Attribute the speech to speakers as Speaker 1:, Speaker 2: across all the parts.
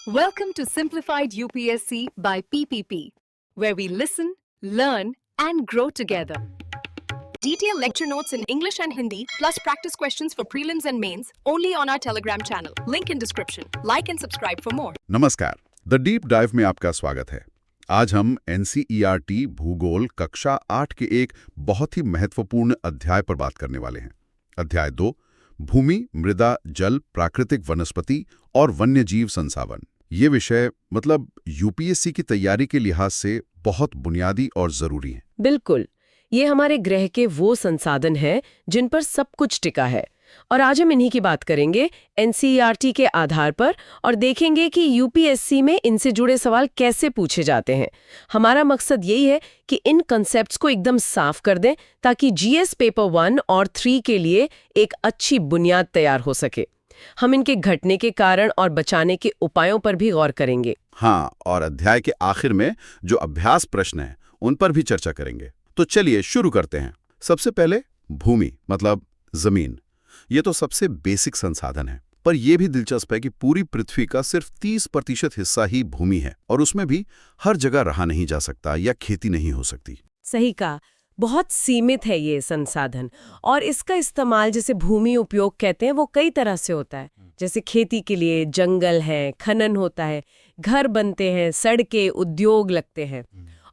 Speaker 1: Welcome to Simplified UPSC by PPP, where we listen, learn, and grow together. Detailed lecture notes in English and Hindi, plus practice questions for prelims and mains, only on our Telegram channel. Link in description. Like and subscribe for more.
Speaker 2: नमस्कार, the deep dive में आपका स्वागत है। आज हम NCERT भूगोल कक्षा 8 के एक बहुत ही महत्वपूर्ण अध्याय पर बात करने वाले हैं। अध्याय 2, भूमि, मृदा, जल, प्राकृतिक वनस्पति और वन्यजीव संसाधन। ये विषय मतलब यूपीएससी की तैयारी के लिहाज से बहुत बुनियादी और जरूरी है।
Speaker 3: बिल्कुल, ये हमारे ग्रह के वो संसाधन हैं जिन पर सब कुछ टिका है और आज हम इन्हीं की बात करेंगे एनसीईआरटी के आधार पर और देखेंगे कि यूपीएससी में इनसे जुड़े सवाल कैसे पूछे जाते हैं। हमारा मकसद यही है कि इन कॉन्सेप्ट्स को एकदम साफ कर दें ताकि जीएस पेपर 1 और 3 के लिए एक अच्छी बुनियाद तैयार हो सके। हम इनके घटने के कारण और बचाने के उपायों पर भी गौर करेंगे।
Speaker 2: हाँ, और अध्याय के आखिर में जो अभ्यास प्रश्न हैं उन पर भी चर्चा करेंगे। तो चलिए शुरू करते हैं। सबसे पहले भूमि मतलब जमीन। ये तो सबसे बेसिक संसाधन है, पर यह भी दिलचस्प है कि पूरी पृथ्वी का सिर्फ 30% हिस्सा ही भूमि है और उसमें भी हर जगह रहा नहीं जा सकता या खेती नहीं हो सकती।
Speaker 3: सही कहा, बहुत सीमित है ये संसाधन और इसका इस्तेमाल जिसे भूमि उपयोग कहते हैं वो कई तरह से होता है। जैसे खेती के लिए जंगल है, खनन होता है, घर बनते हैं, सड़कें, उद्योग लगते हैं।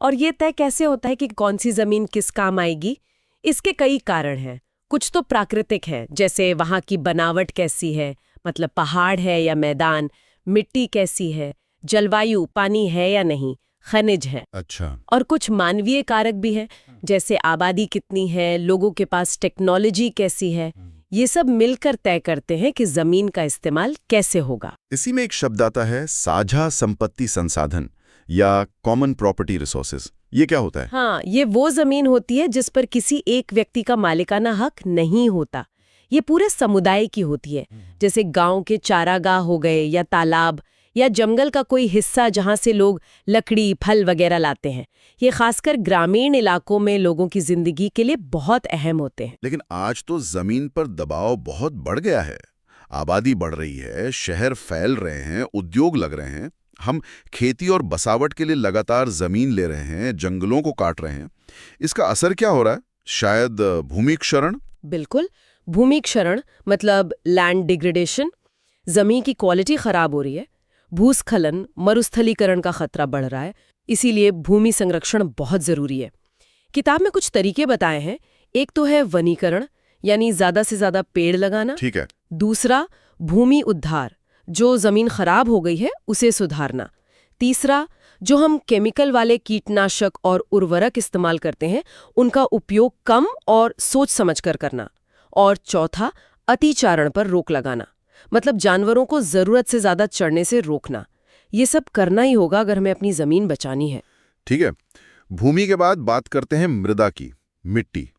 Speaker 3: और ये तय कैसे होता है कि कौन सी जमीन किस काम आएगी? इसके कई कारण हैं। कुछ तो प्राकृतिक है, जैसे वहाँ की बनावट कैसी है, मतलब पहाड़ है या मैदान, मिट्टी कैसी है, जलवायु, पानी है या नहीं, खनिज है।
Speaker 2: अच्छा।
Speaker 3: और कुछ मानवीय कारक भी हैं, जैसे आबादी कितनी है, लोगों के पास टेक्नोलॉजी कैसी है। ये सब मिलकर तय करते हैं कि जमीन का इस्तेमाल कैसे होगा।
Speaker 2: इसी में एक शब्द आता है साझा संपत्ति संसाधन या कॉमन प्रॉपर्टी रिसोर्सेज। ये क्या होता है?
Speaker 3: हाँ, ये वो जमीन होती है जिस पर किसी एक व्यक्ति का मालिकाना हक नहीं होता। ये पूरे समुदाय की होती है, जैसे गांव के चारागाह हो गए या तालाब या जंगल का कोई हिस्सा जहां से लोग लकड़ी, फल वगैरह लाते हैं। ये खासकर ग्रामीण इलाकों में लोगों की जिंदगी के लिए बहुत अहम होते हैं।
Speaker 2: लेकिन आज तो जमीन पर दबाव बहुत बढ़ गया है। आबादी बढ़ रही है, शहर फैल रहे हैं, उद्योग लग रहे हैं। हम खेती और बसावट के लिए लगातार जमीन ले रहे हैं, जंगलों को काट रहे हैं। इसका असर क्या हो रहा है? शायद भूमि क्षरण।
Speaker 3: बिल्कुल, भूमि क्षरण मतलब लैंड डिग्रेडेशन। जमीन की क्वालिटी खराब हो रही है, भूस्खलन, मरुस्थलीकरण का खतरा बढ़ रहा है। इसीलिए भूमि संरक्षण बहुत जरूरी है। किताब में कुछ तरीके बताए हैं। एक तो है वनीकरण, यानी ज्यादा से ज्यादा पेड़ लगाना।
Speaker 2: ठीक है।
Speaker 3: दूसरा, भूमि उद्धार, जो जमीन खराब हो गई है उसे सुधारना। तीसरा, जो हम केमिकल वाले कीटनाशक और उर्वरक इस्तेमाल करते हैं उनका उपयोग कम और सोच समझकर करना। और चौथा, अतिचारण पर रोक लगाना, मतलब जानवरों को जरूरत से ज्यादा चढ़ने से रोकना। ये सब करना ही होगा अगर हमें अपनी जमीन बचानी है।
Speaker 2: ठीक है। भूमि के बाद बात करते हैं मृदा की, मिट्टी।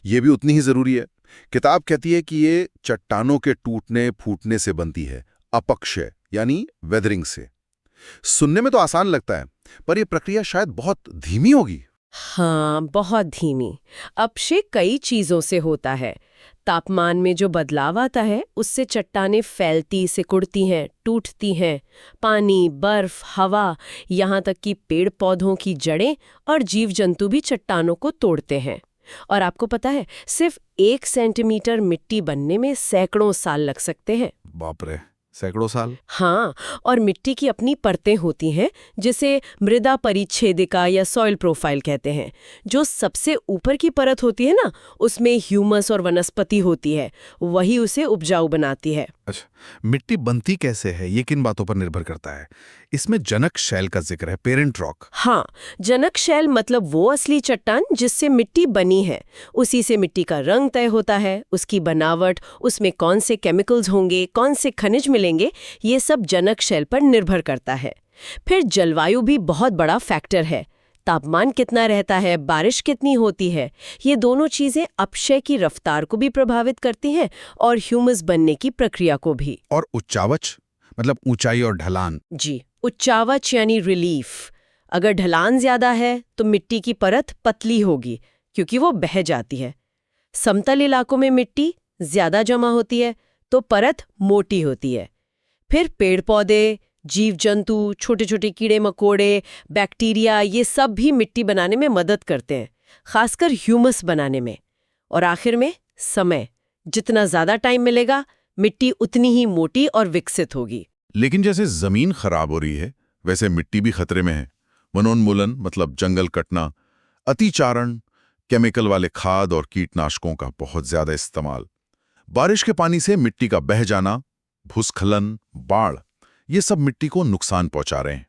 Speaker 2: ये भी उतनी ही जरूरी है। किताब कहती है कि ये चट्टानों के टूटने फूटने से बनती है, अपक्षय यानी वेदरिंग से। सुनने में तो आसान लगता है, पर यह प्रक्रिया शायद बहुत धीमी होगी।
Speaker 3: हाँ, बहुत धीमी। अपक्षय कई चीजों से होता है। तापमान में जो बदलाव आता है उससे चट्टानें फैलती, सिकुड़ती हैं, टूटती हैं। पानी, बर्फ, हवा, यहाँ तक कि पेड़ पौधों की जड़ें और जीव जंतु भी चट्टानों को तोड़ते हैं। और आपको पता है, सिर्फ 1 सेंटीमीटर मिट्टी बनने में सैकड़ों साल लग सकते हैं।
Speaker 2: बाप रे, सैकड़ों साल।
Speaker 3: हाँ, और मिट्टी की अपनी परतें होती हैं जिसे मृदा परिच्छेदिका या सॉइल प्रोफाइल कहते हैं। जो सबसे ऊपर की परत होती है ना, उसमें ह्यूमस और वनस्पति होती है, वही उसे उपजाऊ बनाती है।
Speaker 4: अच्छा, मिट्टी बनती कैसे है, ये किन बातों पर निर्भर करता है? इसमें जनक शैल का जिक्र है, पेरेंट रॉक।
Speaker 3: हाँ, जनक शैल मतलब वो असली चट्टान जिससे मिट्टी बनी है। उसी से मिट्टी का रंग तय होता है, उसकी बनावट, उसमें कौन से केमिकल्स होंगे, कौन से खनिज मिलेंगे, ये सब जनक शैल पर निर्भर करता है। फिर जलवायु भी बहुत बड़ा फैक्टर है। तापमान कितना रहता है, बारिश कितनी होती है, ये दोनों चीजें अपक्षय की रफ्तार को भी प्रभावित करती हैं और ह्यूमस बनने की प्रक्रिया को भी।
Speaker 4: और उच्चावच मतलब ऊंचाई और ढलान।
Speaker 3: जी, उच्चावच यानी रिलीफ। अगर ढलान ज्यादा है तो मिट्टी की परत पतली होगी क्योंकि वो बह जाती है। समतल इलाकों में मिट्टी ज्यादा जमा होती है तो परत मोटी होती है। फिर पेड़ पौधे, जीव जंतु, छोटे छोटे कीड़े मकोड़े, बैक्टीरिया, ये सब भी मिट्टी बनाने में मदद करते हैं, खासकर ह्यूमस बनाने में। और आखिर में समय, जितना ज्यादा टाइम मिलेगा मिट्टी उतनी ही मोटी और विकसित होगी।
Speaker 2: लेकिन जैसे जमीन खराब हो रही है वैसे मिट्टी भी खतरे में है। वनोन्मूलन मतलब जंगल कटना, अतिचारण, केमिकल वाले खाद और कीटनाशकों का बहुत ज्यादा इस्तेमाल, बारिश के पानी से मिट्टी का बह जाना, भूस्खलन, बाढ़, ये सब मिट्टी को नुकसान पहुंचा रहे हैं।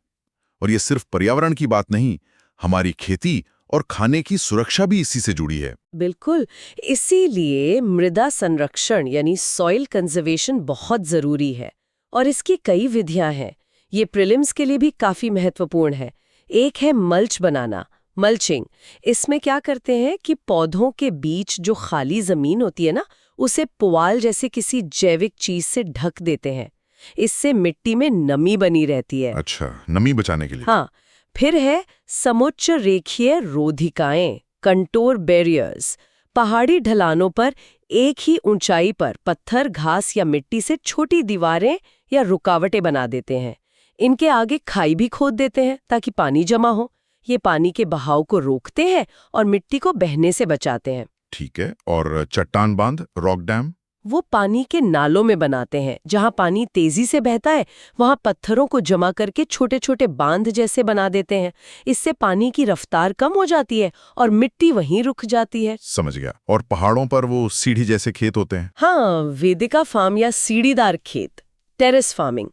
Speaker 2: और ये सिर्फ पर्यावरण की बात नहीं, हमारी खेती और खाने की सुरक्षा भी इसी से जुड़ी है।
Speaker 3: बिल्कुल, इसीलिए मृदा संरक्षण यानी सॉइल कंजर्वेशन बहुत जरूरी है। और इसकी कई विधियां हैं। ये प्रीलिम्स के लिए भी काफी महत्वपूर्ण है। एक है मल्च बनाना, मल्चिंग। इसमें क्या करते हैं कि पौधों के बीच जो खाली जमीन होती है ना, उसे पुआल जैसे किसी जैविक चीज से ढक देते हैं। इससे मिट्टी में नमी बनी रहती है।
Speaker 2: अच्छा, नमी बचाने के लिए।
Speaker 3: हाँ, फिर है समुच्च रेखीय रोधिकाएं, कंटोर बैरियर्स। पहाड़ी ढलानों पर एक ही ऊंचाई पर पत्थर, घास या मिट्टी से छोटी दीवारें या रुकावटें बना देते हैं। इनके आगे खाई भी खोद देते हैं ताकि पानी जमा हो। ये पानी के बहाव को रोकते हैं और मिट्टी को बहने से बचाते हैं।
Speaker 2: ठीक है, और चट्टान बांध, रॉक डैम?
Speaker 3: वो पानी के नालों में बनाते हैं। जहां पानी तेजी से बहता है वहां पत्थरों को जमा करके छोटे छोटे बांध जैसे बना देते हैं। इससे पानी की रफ्तार कम हो जाती है और मिट्टी वहीं रुक जाती है।
Speaker 2: समझ गया। और पहाड़ों पर वो सीढ़ी जैसे खेत होते हैं?
Speaker 3: हाँ, वेदिका फार्म या सीढ़ीदार खेत, टेरेस फार्मिंग,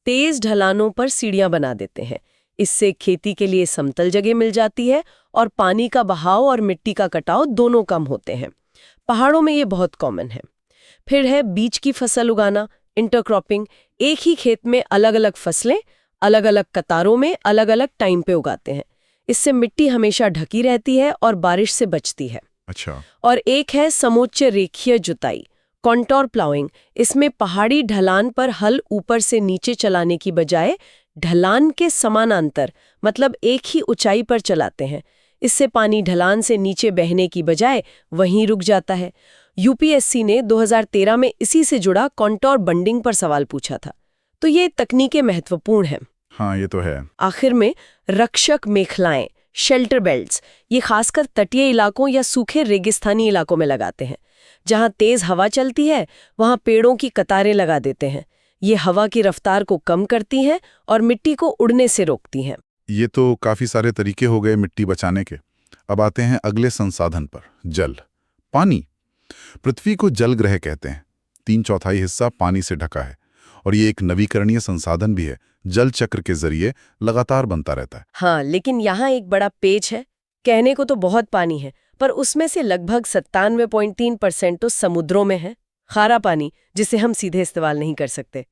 Speaker 3: तेज ढलानों पर सीढ़ियां बना देते हैं। इससे खेती के लिए समतल जगह मिल जाती है और पानी का बहाव और मिट्टी का कटाव दोनों कम होते हैं। पहाड़ों में ये बहुत कॉमन है। फिर है बीज की फसल उगाना, इंटरक्रॉपिंग। एक ही खेत में अलग अलग फसलें अलग अलग कतारों में अलग अलग टाइम पे उगाते हैं। इससे मिट्टी हमेशा ढकी रहती है और बारिश से बचती है।
Speaker 2: अच्छा।
Speaker 3: और एक है समोच्च रेखीय जुताई, कॉन्टोर प्लाउइंग। इसमें पहाड़ी ढलान पर हल ऊपर से नीचे चलाने की बजाय ढलान के समानांतर, मतलब एक ही ऊंचाई पर चलाते हैं। इससे पानी ढलान से नीचे बहने की बजाय वहीं रुक जाता है। यूपीएससी ने 2013 में इसी से जुड़ा कॉन्टोर बंडिंग पर सवाल पूछा था। तो ये तकनीकें महत्वपूर्ण हैं।
Speaker 2: हाँ, ये तो है।
Speaker 3: आखिर में रक्षक मेखलाएं, शेल्टर बेल्ट्स, ये खासकर तटीय इलाकों या सूखे रेगिस्तानी इलाकों में लगाते हैं। जहां तेज हवा चलती है वहां पेड़ों की कतारें लगा देते हैं। ये हवा की रफ्तार को कम करती हैं और मिट्टी को उड़ने से रोकती हैं।
Speaker 2: ये तो काफी सारे तरीके हो गए मिट्टी बचाने के। अब आते हैं अगले संसाधन पर, जल, पानी। पृथ्वी को जल ग्रह कहते हैं। 3/4 हिस्सा पानी से ढका है और ये एक नवीकरणीय संसाधन भी है। जल चक्र के जरिए लगातार बनता रहता है।
Speaker 3: हाँ, लेकिन यहाँ एक बड़ा पेच है। कहने को तो बहुत पानी है, पर उसमें से लगभग 97.3% तो समुद्रों में है। खारा पानी, जिसे हम सीधे इस्तेमाल नहीं कर सकते।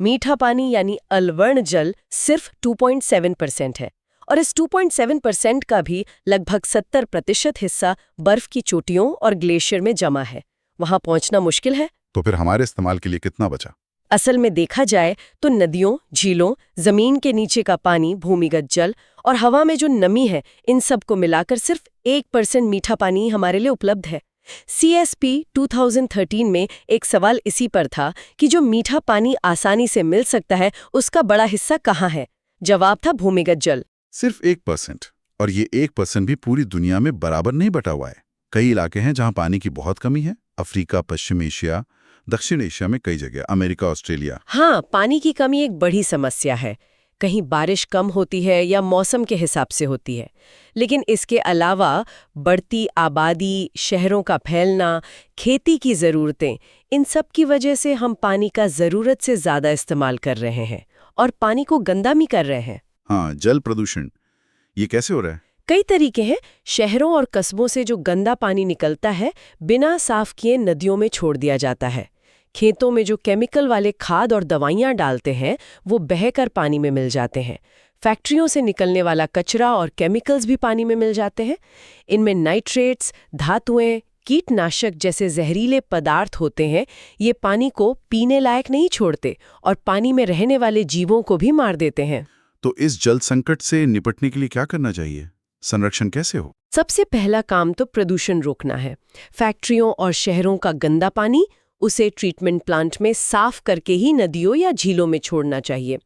Speaker 3: मीठा पानी यानी अलवर्ण जल सिर्फ 2.7% है। और इस 2.7% का भी लगभग 70% हिस्सा बर्फ की चोटियों और ग्लेशियर में जमा है। वहां पहुंचना मुश्किल है।
Speaker 2: तो फिर हमारे इस्तेमाल के लिए कितना बचा?
Speaker 3: असल में देखा जाए तो नदियों, झीलों, जमीन के नीचे का पानी, भूमिगत जल और हवा में जो नमी है, इन सब को मिलाकर सिर्फ 1% मीठा पानी हमारे लिए उपलब्ध है। CSP 2013 में एक सवाल इसी पर था कि जो मीठा पानी आसानी से मिल सकता है उसका बड़ा हिस्सा कहाँ है। जवाब था भूमिगत जल।
Speaker 2: सिर्फ 1%। और ये 1% भी पूरी दुनिया में बराबर नहीं बटा हुआ है। कई इलाके हैं जहां पानी की बहुत कमी है। अफ्रीका, पश्चिम एशिया, दक्षिण एशिया में कई जगह, अमेरिका, ऑस्ट्रेलिया।
Speaker 3: हाँ, पानी की कमी एक बड़ी समस्या है। कहीं बारिश कम होती है या मौसम के हिसाब से होती है। लेकिन इसके अलावा बढ़ती आबादी, शहरों का फैलना, खेती की ज़रूरतें, इन सब की वजह से हम पानी का ज़रूरत से ज़्यादा इस्तेमाल कर रहे हैं और पानी को गंदा भी कर रहे हैं।
Speaker 2: हाँ, जल प्रदूषण, ये कैसे हो रहा है?
Speaker 3: कई तरीके हैं। शहरों और कस्बों से जो गंदा पानी निकलता है बिना साफ किए नदियों में छोड़ दिया जाता है। खेतों में जो केमिकल वाले खाद और दवाइयां डालते हैं वो बहकर पानी में मिल जाते हैं। फैक्ट्रियों से निकलने वाला कचरा और केमिकल्स भी पानी में मिल जाते हैं। इनमें नाइट्रेट्स, धातुएं, कीटनाशक जैसे जहरीले पदार्थ होते हैं। ये पानी को पीने लायक नहीं छोड़ते और पानी में रहने वाले जीवों को भी मार देते हैं।
Speaker 2: तो इस जल संकट से निपटने के लिए क्या करना चाहिए? संरक्षण कैसे हो?
Speaker 3: सबसे पहला काम तो प्रदूषण रोकना है। फैक्ट्रियों और शहरों का गंदा पानी उसे ट्रीटमेंट प्लांट में साफ करके ही नदियों या झीलों में छोड़ना चाहिए।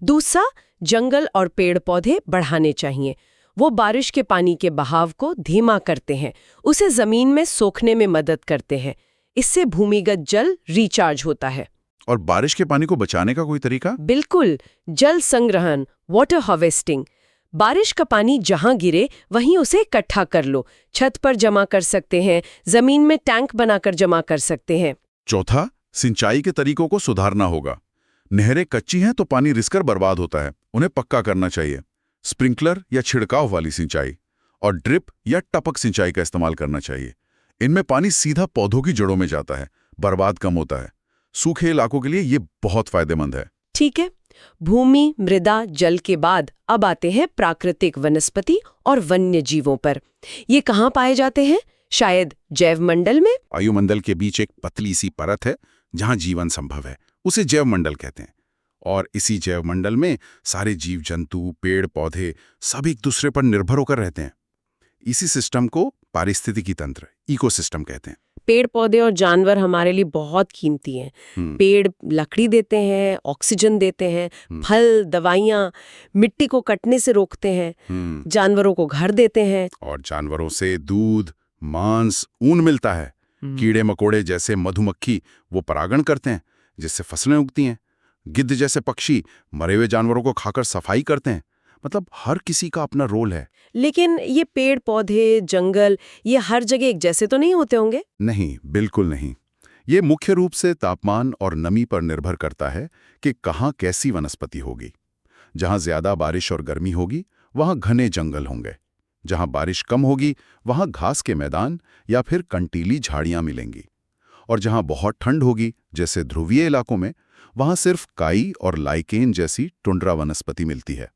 Speaker 3: दूसरा, जंगल और पेड़ पौधे बढ़ाने चाहिए। वो बारिश के पानी के बहाव को धीमा करते हैं, उसे जमीन में सोखने में मदद करते हैं। इससे भूमिगत जल रिचार्ज होता है।
Speaker 2: और बारिश के पानी को बचाने का कोई तरीका?
Speaker 3: बिल्कुल, जल संग्रहण, वाटर हार्वेस्टिंग। बारिश का पानी जहां गिरे वहीं उसे इकट्ठा कर लो। छत पर जमा कर सकते हैं, जमीन में टैंक बनाकर जमा कर सकते हैं।
Speaker 2: चौथा, सिंचाई के तरीकों को सुधारना होगा। नहरें कच्ची हैं तो पानी रिसकर बर्बाद होता है, उन्हें पक्का करना चाहिए। स्प्रिंकलर या छिड़काव वाली सिंचाई और ड्रिप या टपक सिंचाई का इस्तेमाल करना चाहिए। इनमें पानी सीधा पौधों की जड़ों में जाता है, बर्बाद कम होता है। सूखे इलाकों के लिए ये बहुत फायदेमंद है।
Speaker 3: ठीक है, भूमि, मृदा, जल के बाद अब आते हैं प्राकृतिक वनस्पति और वन्य जीवों पर। ये कहाँ पाए जाते हैं? शायद जैवमंडल में।
Speaker 2: वायुमंडल के बीच एक पतली सी परत है जहां जीवन संभव है, उसे जैवमंडल कहते हैं। और इसी जैवमंडल में सारे जीव जंतु, पेड़ पौधे सब एक दूसरे पर निर्भर होकर रहते हैं। इसी सिस्टम को पारिस्थितिकी तंत्र, इकोसिस्टम कहते हैं।
Speaker 3: पेड़ पौधे और जानवर हमारे लिए बहुत कीमती हैं। पेड़ लकड़ी देते हैं, ऑक्सीजन देते हैं, फल, दवाइयाँ, मिट्टी को कटने से रोकते हैं, जानवरों को घर देते हैं।
Speaker 2: और जानवरों से दूध, मांस, ऊन मिलता है। कीड़े मकोड़े जैसे मधुमक्खी वो परागण करते हैं, जिससे फसलें उगती हैं। गिद्ध जैसे पक्षी मरे हुए जानवरों को खाकर सफाई करते हैं। मतलब हर किसी का अपना रोल है।
Speaker 3: लेकिन ये पेड़ पौधे, जंगल, ये हर जगह एक जैसे तो नहीं होते होंगे?
Speaker 2: नहीं, बिल्कुल नहीं। ये मुख्य रूप से तापमान और नमी पर निर्भर करता है कि कहाँ कैसी वनस्पति होगी। जहाँ ज्यादा बारिश और गर्मी होगी वहाँ घने जंगल होंगे। जहाँ बारिश कम होगी वहाँ घास के मैदान या फिर कंटीली झाड़ियाँ मिलेंगी। और जहाँ बहुत ठंड होगी, जैसे ध्रुवीय इलाकों में, वहाँ सिर्फ काई और लाइकेन जैसी टुंड्रा वनस्पति मिलती है।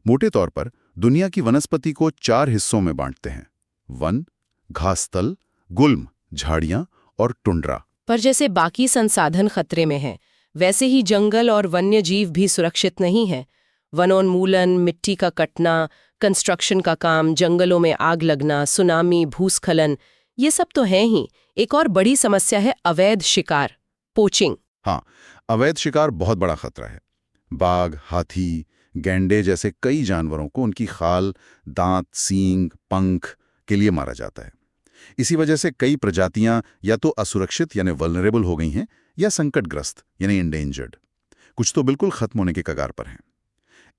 Speaker 2: मोटे तौर पर दुनिया की वनस्पति को 4 हिस्सों में बांटते हैं: वन, घासतल, गुल्म, झाड़ियां और टुंड्रा।
Speaker 3: पर जैसे बाकी संसाधन खतरे में हैं, वैसे ही जंगल और वन्य जीव भी सुरक्षित नहीं हैं। वनोन्मूलन, मिट्टी का कटना, कंस्ट्रक्शन का काम, जंगलों में आग लगना, सुनामी, भूस्खलन, ये सब तो हैं ही। एक और बड़ी समस्या है अवैध शिकार, पोचिंग।
Speaker 2: हाँ, अवैध शिकार बहुत बड़ा खतरा है। बाघ, हाथी, गैंडे जैसे कई जानवरों को उनकी खाल, दांत, सींग, पंख के लिए मारा जाता है। इसी वजह से कई प्रजातियां या तो असुरक्षित यानी वल्नरेबल हो गई हैं, या संकटग्रस्त यानी एंडेंजर्ड। कुछ तो बिल्कुल खत्म होने के कगार पर हैं।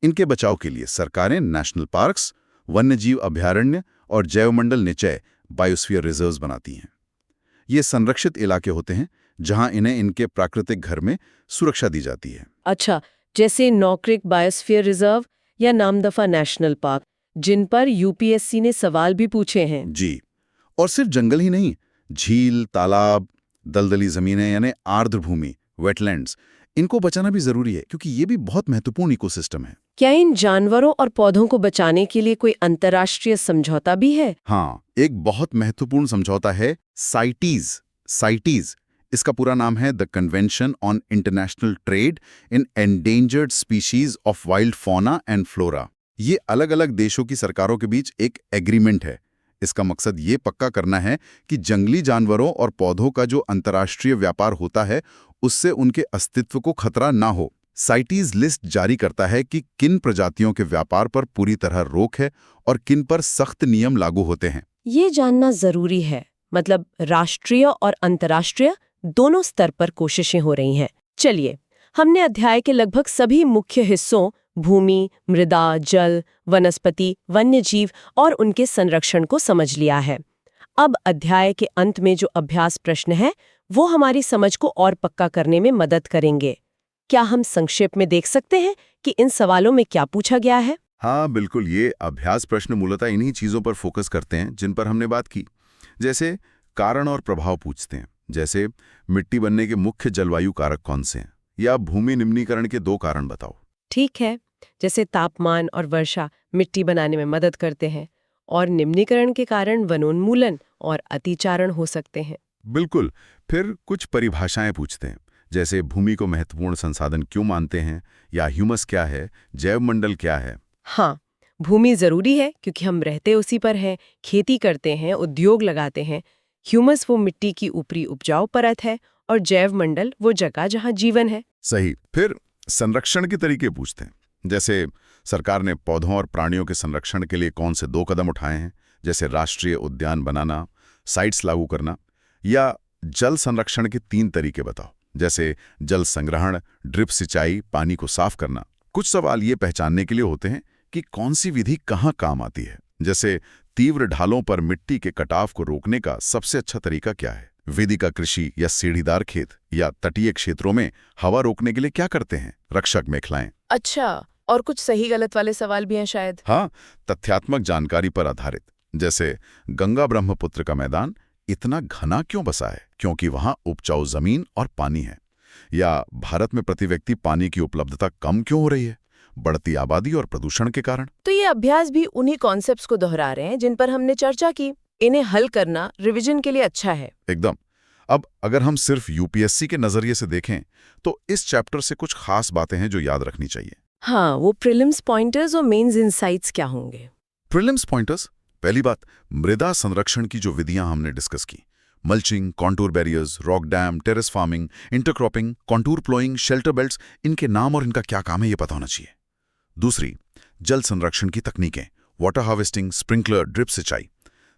Speaker 2: इनके बचाव के लिए सरकारें नेशनल पार्क्स, वन्यजीव अभयारण्य और जैवमंडल निचय बायोस्फीयर रिजर्व्स बनाती हैं। ये संरक्षित इलाके होते हैं जहां इन्हें इनके प्राकृतिक घर में सुरक्षा दी जाती है।
Speaker 3: अच्छा, जैसे नौक्रिक बायोस्फीयर रिजर्व या नामदफा नेशनल पार्क, जिन पर यूपीएससी ने सवाल भी पूछे हैं।
Speaker 2: जी, और सिर्फ जंगल ही नहीं, झील, तालाब, दलदली जमीनें यानी आर्द्र भूमि, वेटलैंड्स, इनको बचाना भी जरूरी है क्योंकि ये भी बहुत महत्वपूर्ण इकोसिस्टम है।
Speaker 3: क्या इन जानवरों और पौधों को बचाने के लिए कोई अंतर्राष्ट्रीय समझौता भी है?
Speaker 2: हाँ, एक बहुत महत्वपूर्ण समझौता है साइटीज। इसका पूरा नाम है the convention on international trade in endangered species of wild fauna and flora. ये अलग अलग देशों की सरकारों के बीच एक एग्रीमेंट है। इसका मकसद ये पक्का करना है कि जंगली जानवरों और पौधों का जो अंतर्राष्ट्रीय व्यापार होता है उससे उनके अस्तित्व को खतरा ना हो। साइटीज लिस्ट जारी करता है कि किन प्रजातियों के व्यापार पर पूरी तरह रोक है और किन पर सख्त नियम लागू होते हैं।
Speaker 3: ये जानना जरूरी है, मतलब राष्ट्रीय और अंतर्राष्ट्रीय दोनों स्तर पर कोशिशें हो रही हैं। चलिए, हमने अध्याय के लगभग सभी मुख्य हिस्सों भूमि, मृदा, जल, वनस्पति, वन्यजीव और उनके संरक्षण को समझ लिया है। अब अध्याय के अंत में जो अभ्यास प्रश्न है वो हमारी समझ को और पक्का करने में मदद करेंगे। क्या हम संक्षेप में देख सकते हैं कि इन सवालों में क्या पूछा गया है?
Speaker 2: हाँ बिल्कुल, ये अभ्यास प्रश्न मूलतः इन्हीं चीजों पर फोकस करते हैं जिन पर हमने बात की। जैसे कारण और प्रभाव पूछते हैं, जैसे मिट्टी बनने के मुख्य जलवायु कारक कौन से हैं, या भूमि निम्नीकरण के 2 कारण बताओ।
Speaker 3: ठीक है, जैसे तापमान और वर्षा मिट्टी बनाने में मदद करते हैं और निम्नीकरण के कारण वनोन्मूलन और अतिचारण हो सकते हैं।
Speaker 2: बिल्कुल, फिर कुछ परिभाषाएं पूछते हैं, जैसे भूमि को महत्वपूर्ण संसाधन क्यों मानते हैं, या ह्यूमस क्या है, जैवमंडल क्या है।
Speaker 3: हाँ, भूमि जरूरी है क्योंकि हम रहते उसी पर हैं, खेती करते हैं, उद्योग लगाते हैं। ह्यूमस वो मिट्टी की ऊपरी उपजाऊ परत है और जैव मंडल वो जगह जहाँ जीवन है।
Speaker 2: सही। फिर संरक्षण के तरीके पूछते हैं, जैसे सरकार ने पौधों और प्राणियों के संरक्षण के लिए कौन से 2 कदम उठाए हैं, जैसे राष्ट्रीय उद्यान बनाना, साइट्स लागू करना, या जल संरक्षण के 3 तरीके बताओ, जैसे जल संग्रहण, ड्रिप सिंचाई, पानी को साफ करना। कुछ सवाल ये पहचानने के लिए होते हैं कि कौन सी विधि कहाँ काम आती है, जैसे तीव्र ढालों पर मिट्टी के कटाव को रोकने का सबसे अच्छा तरीका क्या है, वेदिका कृषि या सीढ़ीदार खेत, या तटीय क्षेत्रों में हवा रोकने के लिए क्या करते हैं, रक्षक मेखलाएं।
Speaker 3: अच्छा, और कुछ सही गलत वाले सवाल भी हैं शायद।
Speaker 2: हाँ, तथ्यात्मक जानकारी पर आधारित, जैसे गंगा ब्रह्मपुत्र का मैदान इतना घना क्यों बसा है, क्योंकि वहां उपजाऊ जमीन और पानी है, या भारत में प्रति व्यक्ति पानी की उपलब्धता कम क्यों हो रही है, बढ़ती आबादी और प्रदूषण के कारण।
Speaker 3: तो ये अभ्यास भी उन्हीं कॉन्सेप्ट्स को दोहरा रहे हैं जिन पर हमने चर्चा की। इन्हें हल करना रिवीजन के लिए अच्छा है।
Speaker 2: एकदम। अब अगर हम सिर्फ यूपीएससी के नजरिए से देखें तो इस चैप्टर से कुछ खास बातें हैं जो याद रखनी चाहिए।
Speaker 3: हाँ, वो प्रीलिम्स पॉइंटर्स और मेंस इनसाइट्स क्या होंगे?
Speaker 2: प्रीलिम्स पॉइंटर्स, पहली बात, मृदा संरक्षण की जो विधियां हमने डिस्कस की, mulching, contour barriers, rock dam, terrace farming, intercropping, contour ploughing, shelter belts, इनके नाम और इनका क्या काम है ये पता होना चाहिए। दूसरी, जल संरक्षण की तकनीकें, वाटर हार्वेस्टिंग, स्प्रिंकलर, ड्रिप सिंचाई।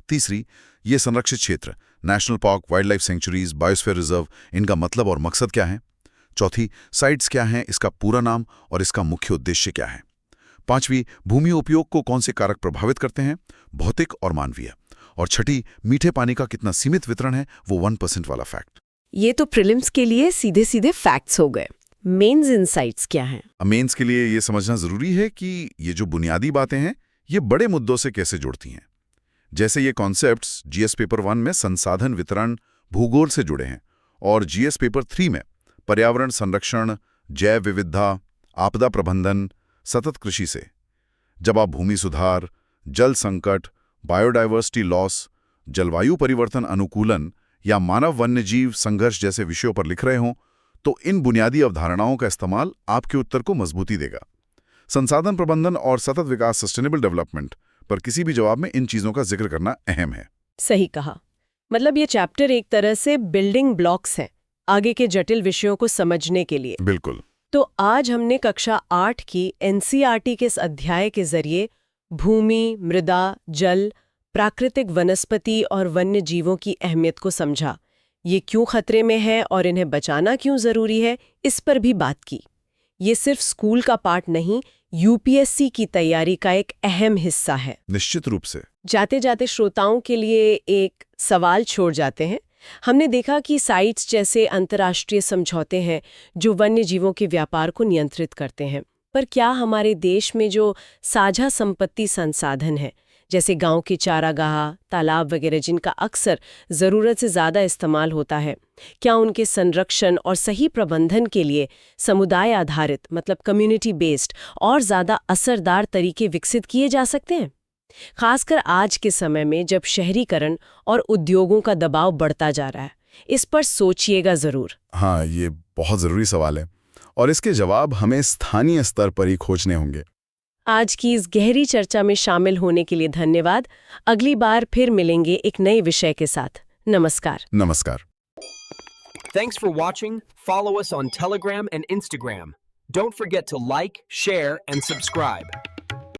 Speaker 2: तीसरी, ये संरक्षित क्षेत्र, national park, wild life sanctuaries, biosphere reserve, इनका मतलब और मकसद क्या है। चौथी, साइट्स क्या हैं, इसका पूरा नाम और इसका मुख्य उद्देश्य क्या है। पांचवी, भूमि उपयोग को कौन से कारक प्रभावित करते हैं, भौतिक और मानवीय। और छठी, मीठे पानी का कितना सीमित वितरण है, वो 1% वाला फैक्ट।
Speaker 3: ये तो प्रीलिम्स के लिए सीधे सीधे फैक्ट्स हो गए। मेंस इनसाइट्स क्या हैं?
Speaker 2: मेंस के लिए ये समझना जरूरी है कि ये जो बुनियादी बातें हैं ये बड़े मुद्दों से कैसे जुड़ती हैं। जैसे ये कॉन्सेप्ट्स जीएस पेपर 1 में संसाधन वितरण, भूगोल से जुड़े हैं, और जीएस पेपर 3 में पर्यावरण संरक्षण, जैव विविधता, आपदा प्रबंधन, सतत कृषि से। जब आप भूमि सुधार, जल संकट, बायोडायवर्सिटी लॉस, जलवायु परिवर्तन अनुकूलन या मानव वन्यजीव संघर्ष जैसे विषयों पर लिख रहे हों तो इन बुनियादी अवधारणाओं का इस्तेमाल आपके उत्तर को मजबूती देगा। संसाधन प्रबंधन और सतत विकास, सस्टेनेबल डेवलपमेंट पर किसी भी जवाब में इन चीजों का जिक्र करना अहम है।
Speaker 3: सही कहा। मतलब ये चैप्टर एक तरह से बिल्डिंग ब्लॉक्स हैं आगे के जटिल विषयों को समझने के लिए।
Speaker 2: बिल्कुल।
Speaker 3: तो आज हमने कक्षा 8 की एनसीईआरटी के इस अध्याय के जरिए भूमि, मृदा, जल, प्राकृतिक वनस्पति और वन्य जीवों की अहमियत को समझा। ये क्यों खतरे में है और इन्हें बचाना क्यों जरूरी है, इस पर भी बात की। ये सिर्फ स्कूल का पाठ नहीं, यूपीएससी की तैयारी का एक अहम हिस्सा है।
Speaker 2: निश्चित रूप से।
Speaker 3: जाते जाते श्रोताओं के लिए एक सवाल छोड़ जाते हैं। हमने देखा कि साइट्स जैसे अंतर्राष्ट्रीय समझौते हैं जो वन्य जीवों के व्यापार को नियंत्रित करते हैं, पर क्या हमारे देश में जो साझा संपत्ति संसाधन है, जैसे गांव के चारागाह, तालाब वगैरह, जिनका अक्सर ज़रूरत से ज़्यादा इस्तेमाल होता है, क्या उनके संरक्षण और सही प्रबंधन के लिए समुदाय आधारित, मतलब कम्युनिटी बेस्ड और ज़्यादा असरदार तरीके विकसित किए जा सकते हैं? खासकर आज के समय में जब शहरीकरण और उद्योगों का दबाव बढ़ता जा रहा है, इस पर सोचिएगा ज़रूर।
Speaker 2: हाँ, ये बहुत ज़रूरी सवाल है और इसके जवाब हमें स्थानीय स्तर पर ही खोजने होंगे।
Speaker 3: आज की इस गहरी चर्चा में शामिल होने के लिए धन्यवाद। अगली बार फिर मिलेंगे एक नए विषय के साथ। नमस्कार।
Speaker 2: नमस्कार।
Speaker 5: Thanks for watching. Follow us on Telegram and Instagram. Don't forget to like, share, and subscribe.